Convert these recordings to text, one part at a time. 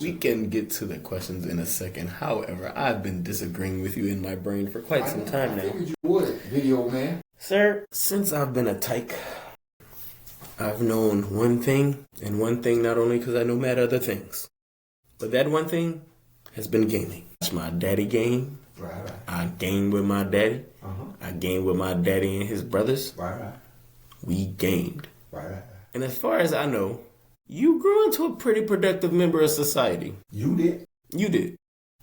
We can get to the questions in a second. However, I've been disagreeing with you in my brain for quite some time now. I figured you would, video man. Sir, since I've been a tyke, I've known one thing, and one thing not only because I know mad other things, but that one thing has been gaming. It's my daddy game. Right. I game with my daddy. I game with my daddy and his brothers. Right. We gamed. Right. And as far as I know, you grew into a pretty productive member of society. You did. You did.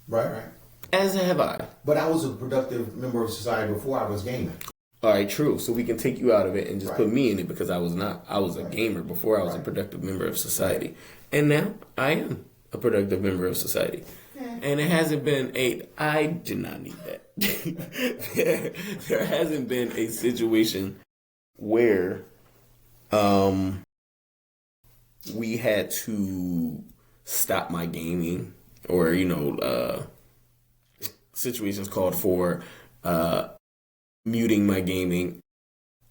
Right. As have I. But I was a productive member of society before I was gaming. All right, true. So we can take you out of it and just put me in it because I was not. I was a gamer before I was a productive member of society. And now I am a productive member of society. And it hasn't been I did not need that. there hasn't been a situation where we had to stop my gaming or, situations called for muting my gaming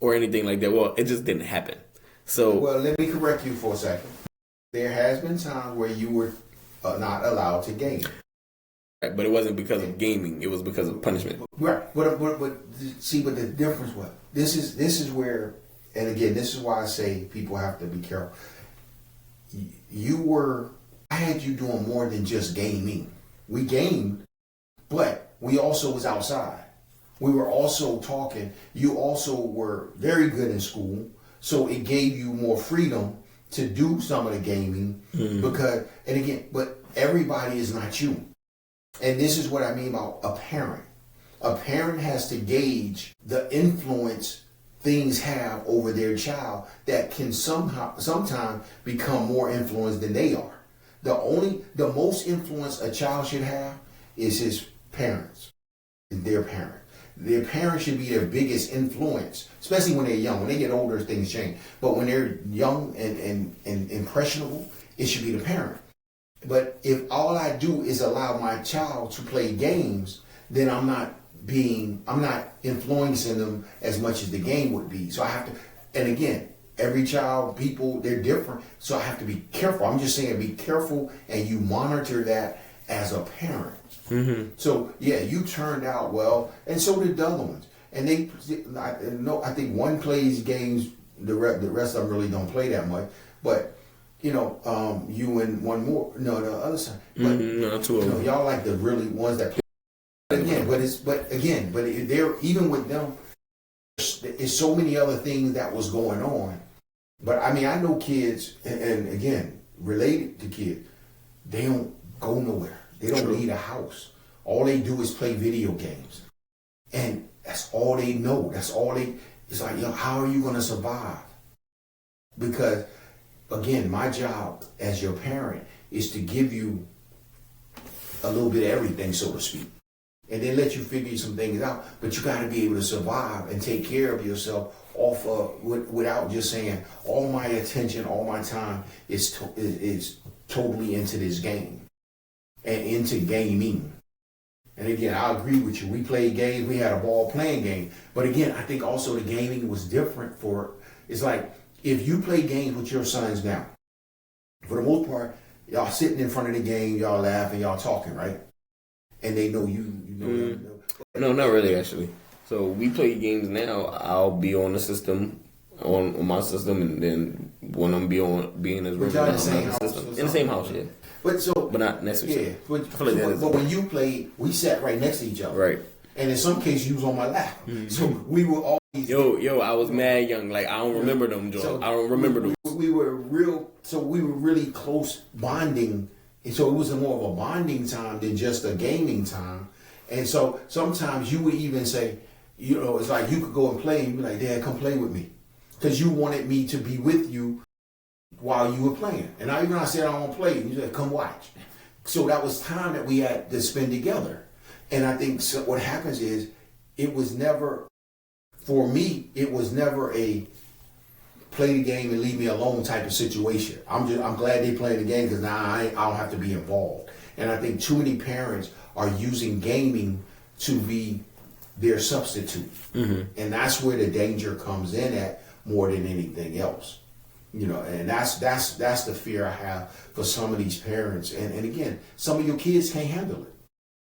or anything like that. Well, it just didn't happen. So, well, let me correct you for a second. There has been times where you were not allowed to game. Right, but it wasn't because of gaming. It was because of punishment. Right. But the difference was this is where, and again, this is why I say people have to be careful. I had you doing more than just gaming. We gamed, but we also was outside. We were also talking. You also were very good in school, so it gave you more freedom to do some of the gaming because, and again, but everybody is not you. And this is what I mean about a parent. A parent has to gauge the influence things have over their child that can sometimes become more influenced than they are. The most influence a child should have is his parents, their parent. Their parents should be their biggest influence, especially when they're young. When they get older, things change. But when they're young and impressionable, it should be the parent. But if all I do is allow my child to play games, then I'm not influencing them as much as the game would be. So I have to, and again, every child, people, they're different. So I have to be careful. I'm just saying be careful and you monitor that as a parent. Mm-hmm. So yeah, you turned out well, and so did the other ones. And I think one plays games, the rest of them really don't play that much. But you and one more, the other side. But no, two of them. Y'all like the really ones that play. But they're even with them. There's so many other things that was going on. But I mean, I know kids, and again, related to kids, they don't go nowhere. They don't need a house. All they do is play video games. And that's all they know. It's like, how are you going to survive? Because, again, my job as your parent is to give you a little bit of everything, so to speak. And then let you figure some things out. But you got to be able to survive and take care of yourself without just saying, all my attention, all my time is totally into this game and into gaming. And again, I agree with you. We played games. We had a ball playing game. But again, I think also the gaming was different it's like if you play games with your sons now, for the most part, y'all sitting in front of the game, y'all laughing, y'all talking, right? And they know you know them. No, not really, actually. So we play games now. I'll be on the system, on my system, and then when I'm being in his room, in the same house. In the same house, yeah. But not next to each other. But when you played, we sat right next to each other. Right. And in some cases, you was on my lap. Mm-hmm. So we were always... Yo, I was mad young. Like, I don't remember them, Joe. So I don't remember them. We were really close bonding. And so it was more of a bonding time than just a gaming time. And so sometimes you would even say, it's like you could go and play and you'd be like, Dad, come play with me. Because you wanted me to be with you while you were playing. And I said, I don't want to play. You said, come watch. So that was time that we had to spend together. And I think what happens is for me, it was never a play the game and leave me alone type of situation. I'm glad they play the game because now I don't have to be involved. And I think too many parents are using gaming to be their substitute. Mm-hmm. And that's where the danger comes in at more than anything else. You know, and that's the fear I have for some of these parents. And again, some of your kids can't handle it.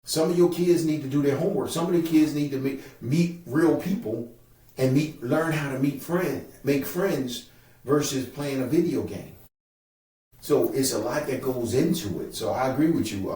Some of your kids need to do their homework. Some of the kids need to meet real people and learn how to make friends versus playing a video game. So it's a lot that goes into it. So I agree with you.